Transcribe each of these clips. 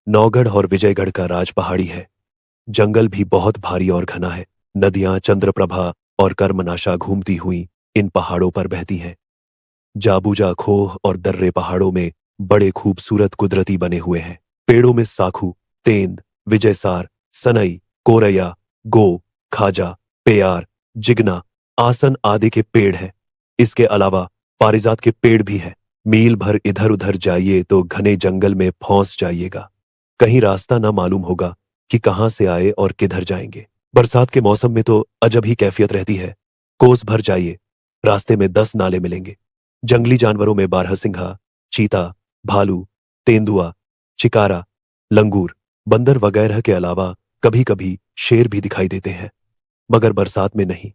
नौगढ़ और विजयगढ़ का राज पहाड़ी है। जंगल भी बहुत भारी और घना है। नदियां चंद्रप्रभा और कर्मनाशा घूमती हुई इन पहाड़ों पर बहती हैं। जाबूजा खोह और दर्रे पहाड़ों में बड़े खूबसूरत कुदरती बने हुए हैं। पेड़ों में साखू, तेंद, विजयसार, सनई, कोरैया, गो, खाजा, पेयार, जिगना, आसन आदि के पेड़ हैं। इसके अलावा पारिजात के पेड़ भी हैं। मील भर इधर उधर जाइए तो घने जंगल में फंस जाइएगा। कहीं रास्ता न मालूम होगा कि कहां से आए और किधर जाएंगे। बरसात के मौसम में तो अजब ही कैफियत रहती है। कोस भर जाइए, रास्ते में 10 नाले मिलेंगे। जंगली जानवरों में बारहसिंघा, चीता, भालू, तेंदुआ, चिकारा, लंगूर, बंदर वगैरह के अलावा कभी कभी शेर भी दिखाई देते हैं, मगर बरसात में नहीं,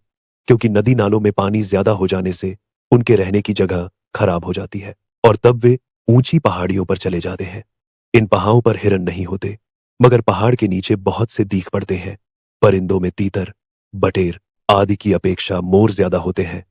क्योंकि नदी नालों में पानी ज्यादा हो जाने से उनके रहने की जगह खराब हो जाती है और तब वे ऊंची पहाड़ियों पर चले जाते हैं। इन पहाड़ों पर हिरन नहीं होते, मगर पहाड़ के नीचे बहुत से दीख पड़ते हैं। परिंदों में तीतर, बटेर आदि की अपेक्षा मोर ज्यादा होते हैं।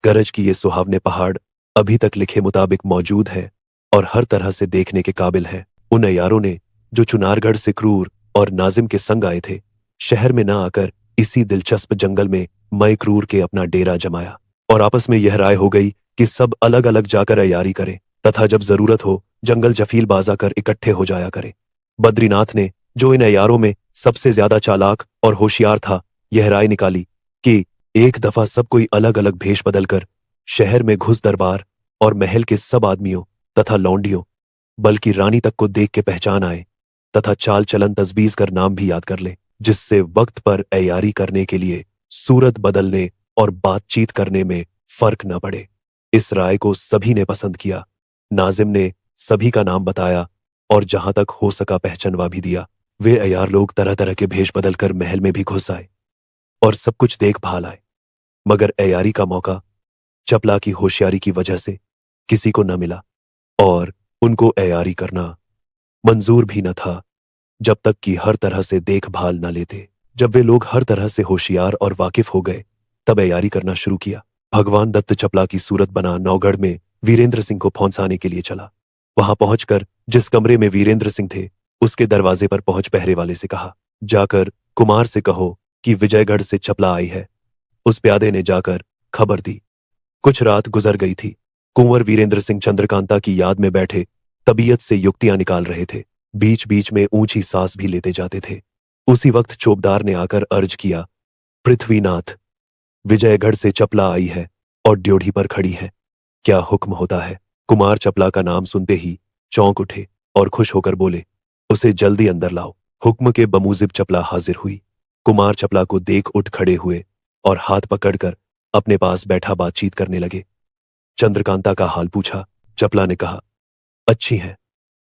गरज की ये सुहावने पहाड़ अभी तक लिखे मुताबिक मौजूद हैं और हर तरह से देखने के काबिल हैं। उन अय्यारों ने जो चुनारगढ़ से क्रूर और नाजिम के संग आए थे, शहर में न आकर इसी दिलचस्प जंगल में मय क्रूर के अपना डेरा जमाया और आपस में यह राय हो गई कि सब अलग अलग जाकर अय्यारी करें तथा जब जरूरत हो जंगल जफील बाजा कर इकट्ठे हो जाया करें। बद्रीनाथ ने, जो इन अय्यारों में सबसे ज्यादा चालाक और होशियार था, यह राय निकाली कि एक दफा सब कोई अलग अलग भेष बदलकर शहर में घुस दरबार और महल के सब आदमियों तथा लौंडियों, बल्कि रानी तक को देख के पहचान आए तथा चाल चलन तजबीज कर नाम भी याद कर ले, जिससे वक्त पर अय्यारी करने के लिए सूरत बदलने और बातचीत करने में फर्क न पड़े। इस राय को सभी ने पसंद किया। नाजिम ने सभी का नाम बताया और जहां तक हो सका पहचानवा भी दिया। वे अय्यार लोग तरह तरह के भेष बदलकर महल में भी घुस आए और सब कुछ देख भाल आए, मगर अय्यारी का मौका चपला की होशियारी की वजह से किसी को न मिला और उनको अय्यारी करना मंजूर भी न था जब तक कि हर तरह से देखभाल न लेते। जब वे लोग हर तरह से होशियार और वाकिफ हो गए, तब अय्यारी करना शुरू किया। भगवान दत्त चपला की सूरत बना नौगढ़ में वीरेंद्र सिंह को फौंसाने के लिए चला। वहां पहुंचकर जिस कमरे में वीरेंद्र सिंह थे, उसके दरवाजे पर पहुंच पहरे वाले से कहा, जाकर कुमार से कहो कि विजयगढ़ से चपला आई है। उस प्यादे ने जाकर खबर दी। कुछ रात गुजर गई थी। कुंवर वीरेंद्र सिंह चंद्रकांता की याद में बैठे तबीयत से युक्तियां निकाल रहे थे। बीच बीच में ऊंची सांस भी लेते जाते थे। उसी वक्त चौबदार ने आकर अर्ज किया, पृथ्वीनाथ, विजयगढ़ से चपला आई है और ड्योढ़ी पर खड़ी है, क्या हुक्म होता है? कुमार चपला का नाम सुनते ही चौंक उठे और खुश होकर बोले, उसे जल्दी अंदर लाओ। हुक्म के बमूजिब चपला हाजिर हुई। कुमार चपला को देख उठ खड़े हुए और हाथ पकड़कर अपने पास बैठा बातचीत करने लगे। चंद्रकांता का हाल पूछा। चपला ने कहा, अच्छी हैं,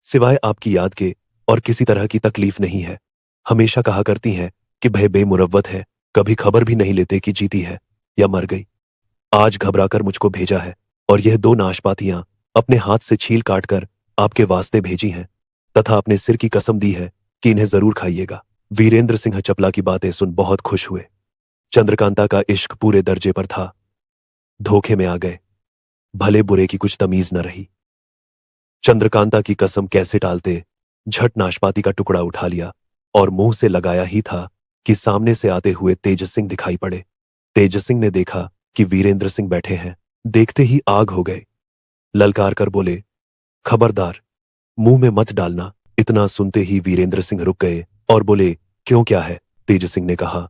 सिवाय आपकी याद के और किसी तरह की तकलीफ नहीं है। हमेशा कहा करती हैं कि भय बेमुरव्वत है, कभी खबर भी नहीं लेते कि जीती है या मर गई। आज घबराकर मुझको भेजा है और यह 2 नाशपातियां अपने हाथ से छील काट कर आपके वास्ते भेजी हैं तथा अपने सिर की कसम दी है कि इन्हें जरूर खाइएगा। वीरेंद्र सिंह चपला की बातें सुन बहुत खुश हुए। चंद्रकांता का इश्क पूरे दर्जे पर था। धोखे में आ गए, भले बुरे की कुछ तमीज न रही। चंद्रकांता की कसम कैसे टालते, झट नाशपाती का टुकड़ा उठा लिया और मुंह से लगाया ही था कि सामने से आते हुए तेज सिंह दिखाई पड़े। तेज सिंह ने देखा कि वीरेंद्र सिंह बैठे हैं, देखते ही आग हो गए। ललकार कर बोले, खबरदार, मुंह में मत डालना। इतना सुनते ही वीरेंद्र सिंह रुक गए और बोले, क्यों, क्या है? तेज सिंह ने कहा,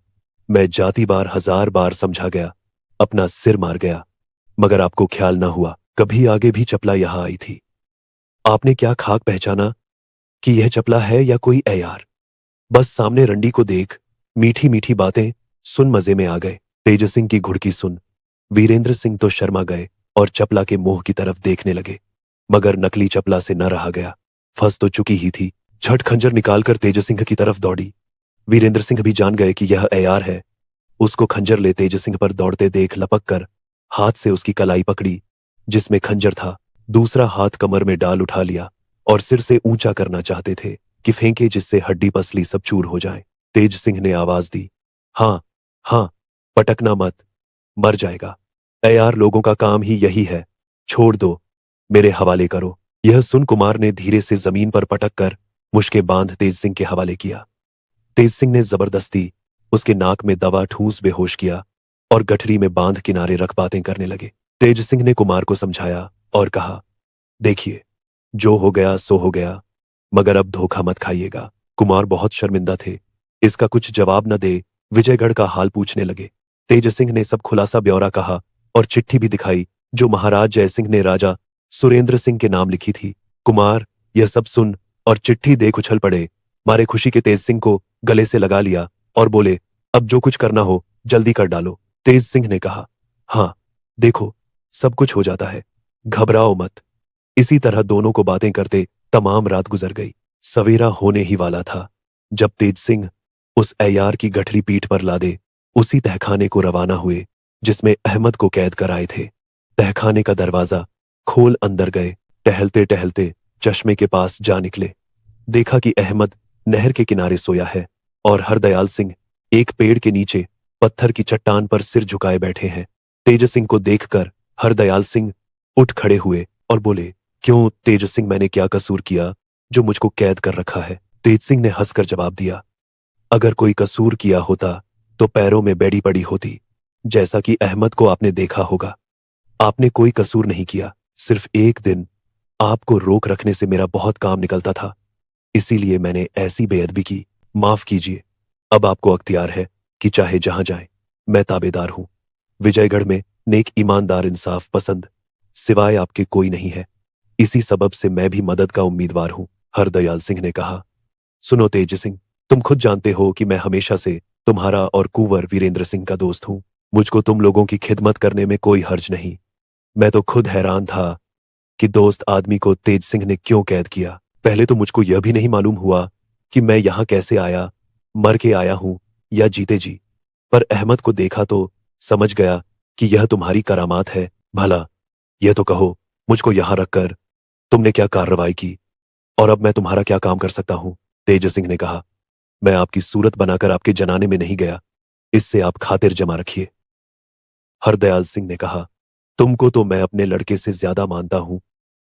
मैं जाती बार 1000 बार समझा गया, अपना सिर मार गया, मगर आपको ख्याल ना हुआ। कभी आगे भी चपला यहां आई थी, आपने क्या खाक पहचाना कि यह चपला है या कोई अय्यार? बस सामने रंडी को देख मीठी मीठी बातें सुन मजे में आ गए। तेज सिंह की घुड़की सुन वीरेंद्र सिंह तो शर्मा गए और चपला के मुंह की तरफ देखने लगे, मगर नकली चपला से न रहा गया। फंस तो चुकी ही थी। झट खंजर निकालकर तेज सिंह की तरफ दौड़ी। वीरेंद्र सिंह भी जान गए कि यह अय्यार है। उसको खंजर ले तेज सिंह पर दौड़ते देख लपक कर हाथ से उसकी कलाई पकड़ी जिसमें खंजर था, दूसरा हाथ कमर में डाल उठा लिया और सिर से ऊंचा करना चाहते थे कि फेंके जिससे हड्डी पसली सब चूर हो जाए। तेज सिंह ने आवाज दी, हाँ हाँ, पटकना मत, मर जाएगा। अय्यार लोगों का काम ही यही है, छोड़ दो, मेरे हवाले करो। यह सुन कुमार ने धीरे से जमीन पर पटक कर मुश्कें बांध तेज सिंह के हवाले किया। तेज सिंह ने जबरदस्ती उसके नाक में दवा ठूंस बेहोश किया और गठरी में बांध किनारे रख बातें करने लगे। तेज सिंह ने कुमार को समझाया और कहा, देखिए, जो हो गया सो हो गया, मगर अब धोखा मत खाइएगा। कुमार बहुत शर्मिंदा थे। इसका कुछ जवाब न दे विजयगढ़ का हाल पूछने लगे। तेज सिंह ने सब खुलासा ब्यौरा कहा और चिट्ठी भी दिखाई जो महाराज जयसिंह ने राजा सुरेंद्र सिंह के नाम लिखी थी। कुमार यह सब सुन और चिट्ठी देख उछल पड़े। मारे खुशी के तेज सिंह को गले से लगा लिया और बोले, अब जो कुछ करना हो जल्दी कर डालो। तेज सिंह ने कहा, हाँ देखो, सब कुछ हो जाता है, घबराओ मत। इसी तरह दोनों को बातें करते तमाम रात गुजर गई। सवेरा होने ही वाला था जब तेज सिंह उस अय्यार की गठरी पीठ पर लादे उसी तहखाने को रवाना हुए जिसमें अहमद को कैद कर आए थे। तहखाने का दरवाजा खोल अंदर गए। टहलते टहलते चश्मे के पास जा निकले। देखा कि अहमद नहर के किनारे सोया है और हरदयाल सिंह एक पेड़ के नीचे पत्थर की चट्टान पर सिर झुकाए बैठे हैं। तेज सिंह को देखकर हरदयाल सिंह उठ खड़े हुए और बोले, क्यों तेज सिंह, मैंने क्या कसूर किया जो मुझको कैद कर रखा है? तेज सिंह ने हंसकर जवाब दिया, अगर कोई कसूर किया होता तो पैरों में बेड़ी पड़ी होती, जैसा कि अहमद को आपने देखा होगा। आपने कोई कसूर नहीं किया, सिर्फ एक दिन आपको रोक रखने से मेरा बहुत काम निकलता था, इसीलिए मैंने ऐसी बेअदबी की। माफ कीजिए। अब आपको अख्तियार है कि चाहे जहां जाए, मैं ताबेदार हूं। विजयगढ़ में नेक, ईमानदार, इंसाफ पसंद सिवाय आपके कोई नहीं है। इसी सबब से मैं भी मदद का उम्मीदवार हूं। हरदयाल सिंह ने कहा, सुनो तेज सिंह, तुम खुद जानते हो कि मैं हमेशा से तुम्हारा और कुंवर वीरेंद्र सिंह का दोस्त हूं। मुझको तुम लोगों की खिदमत करने में कोई हर्ज नहीं। मैं तो खुद हैरान था कि दोस्त आदमी को तेज सिंह ने क्यों कैद किया। पहले तो मुझको यह भी नहीं मालूम हुआ कि मैं यहां कैसे आया, मर के आया हूं या जीते जी। पर अहमद को देखा तो समझ गया कि यह तुम्हारी करामात है। भला यह तो कहो, मुझको यहां रखकर तुमने क्या कार्रवाई की और अब मैं तुम्हारा क्या काम कर सकता हूं? तेज सिंह ने कहा, मैं आपकी सूरत बनाकर आपके जनाने में नहीं गया, इससे आप खातिर जमा रखिए। हरदयाल सिंह ने कहा, तुमको तो मैं अपने लड़के से ज्यादा मानता हूं,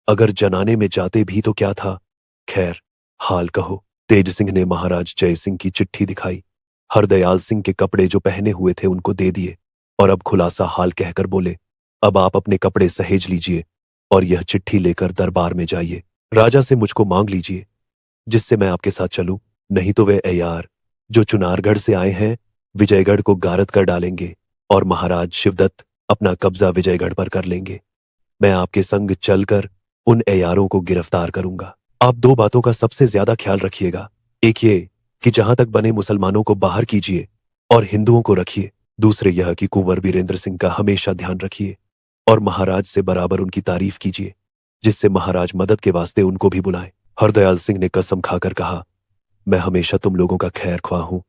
अगर जनाने में जाते भी तो क्या था, खैर हाल कहो। तेज सिंह ने महाराज जय सिंह की चिट्ठी दिखाई। हरदयाल सिंह के कपड़े जो पहने हुए थे उनको दे दिए और अब खुलासा हाल कहकर बोले, अब आप अपने कपड़े सहेज लीजिए और यह चिट्ठी लेकर दरबार में जाइए। राजा से मुझको मांग लीजिए जिससे मैं आपके साथ चलूं, नहीं तो वे अय्यार जो चुनारगढ़ से आए हैं विजयगढ़ को गारद कर डालेंगे और महाराज शिवदत्त अपना कब्जा विजयगढ़ पर कर लेंगे। मैं आपके संग चलकर उन अय्यारों को गिरफ्तार करूंगा। आप दो बातों का सबसे ज्यादा ख्याल रखिएगा, एक ये कि जहां तक बने मुसलमानों को बाहर कीजिए और हिंदुओं को रखिए। दूसरे यह कि कुंवर वीरेंद्र सिंह का हमेशा ध्यान रखिए और महाराज से बराबर उनकी तारीफ कीजिए, जिससे महाराज मदद के वास्ते उनको भी बुलाएं। हरदयाल सिंह ने कसम खाकर कहा, मैं हमेशा तुम लोगों का खैर ख्वाह हूं,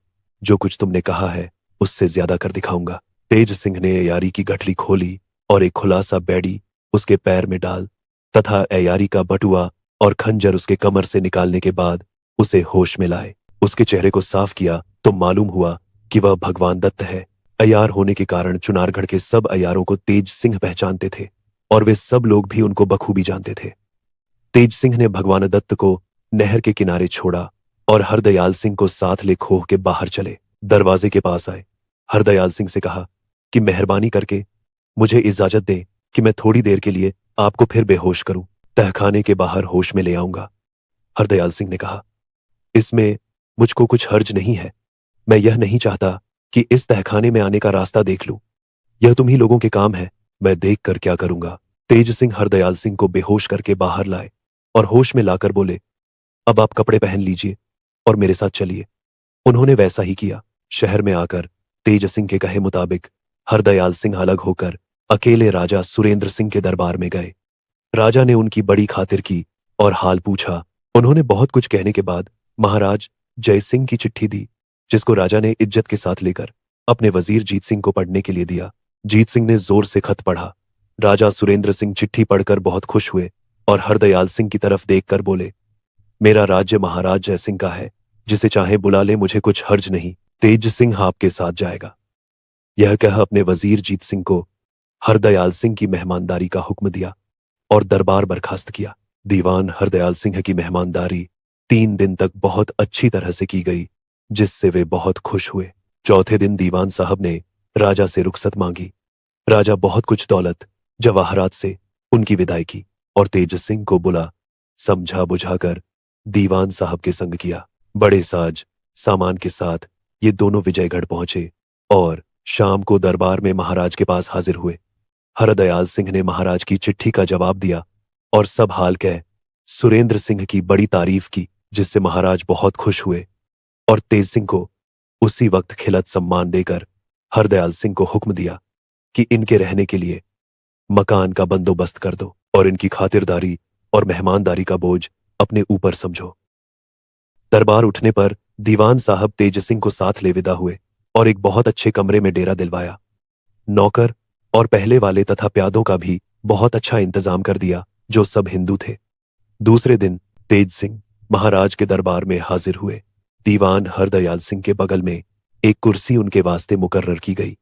जो कुछ तुमने कहा है उससे ज्यादा कर दिखाऊंगा। तेज सिंह ने अय्यारी की गठरी खोली और एक खुलासा बेड़ी उसके पैर में डाल तथा अय्यारी का बटुआ और खंजर उसके कमर से निकालने के बाद उसे होश में लाए। उसके चेहरे को साफ किया तो मालूम हुआ कि वह भगवान दत्त है। अय्यार होने के कारण चुनारगढ़ के सब अय्यारों को तेज सिंह पहचानते थे और वे सब लोग भी उनको बखूबी जानते थे। तेज सिंह ने भगवान दत्त को नहर के किनारे छोड़ा और हरदयाल सिंह को साथ ले खोह के बाहर चले। दरवाजे के पास आए। हरदयाल सिंह से कहा कि मेहरबानी करके मुझे इजाजत दें कि मैं थोड़ी देर के लिए आपको फिर बेहोश करूं, तहखाने के बाहर होश में ले आऊंगा। हरदयाल सिंह ने कहा, इसमें मुझको कुछ हर्ज नहीं है। मैं यह नहीं चाहता कि इस तहखाने में आने का रास्ता देख लूं। यह तुम ही लोगों के काम है, मैं देख कर क्या करूंगा। तेज सिंह हरदयाल सिंह को बेहोश करके बाहर लाए और होश में लाकर बोले, अब आप कपड़े पहन लीजिए और मेरे साथ चलिए। उन्होंने वैसा ही किया। शहर में आकर तेज सिंह के कहे मुताबिक हरदयाल सिंह अलग होकर अकेले राजा सुरेंद्र सिंह के दरबार में गए। राजा ने उनकी बड़ी खातिर की और हाल पूछा। उन्होंने बहुत कुछ कहने के बाद महाराज जय सिंह की चिट्ठी दी, जिसको राजा ने इज्जत के साथ लेकर अपने वजीर जीत सिंह को पढ़ने के लिए दिया। जीत सिंह ने जोर से खत पढ़ा। राजा सुरेंद्र सिंह चिट्ठी पढ़कर बहुत खुश हुए और हरदयाल सिंह की तरफ देखकर बोले, मेरा राज्य महाराज जय सिंह का है, जिसे चाहे बुला ले, मुझे कुछ हर्ज नहीं। तेज सिंह आपके साथ जाएगा। यह कह अपने वजीर जीत सिंह को हरदयाल सिंह की मेहमानदारी का हुक्म दिया और दरबार बर्खास्त किया। दीवान हरदयाल सिंह की मेहमानदारी 3 दिन तक बहुत अच्छी तरह से की गई, जिससे वे बहुत खुश हुए। चौथे दिन दीवान साहब ने राजा से रुखसत मांगी। राजा बहुत कुछ दौलत जवाहरात से उनकी विदाई की और तेज सिंह को बुला समझा बुझाकर दीवान साहब के संग किया। बड़े साज सामान के साथ ये दोनों विजयगढ़ पहुंचे और शाम को दरबार में महाराज के पास हाजिर हुए। हरदयाल सिंह ने महाराज की चिट्ठी का जवाब दिया और सब हाल कह सुरेंद्र सिंह की बड़ी तारीफ की, जिससे महाराज बहुत खुश हुए और तेज सिंह को उसी वक्त खिलत सम्मान देकर हरदयाल सिंह को हुक्म दिया कि इनके रहने के लिए मकान का बंदोबस्त कर दो और इनकी खातिरदारी और मेहमानदारी का बोझ अपने ऊपर समझो। दरबार उठने पर दीवान साहब तेज सिंह को साथ ले विदा हुए और एक बहुत अच्छे कमरे में डेरा दिलवाया। नौकर और पहले वाले तथा प्यादों का भी बहुत अच्छा इंतजाम कर दिया, जो सब हिंदू थे। दूसरे दिन तेज सिंह महाराज के दरबार में हाजिर हुए। दीवान हरदयाल सिंह के बगल में एक कुर्सी उनके वास्ते मुकर्रर की गई।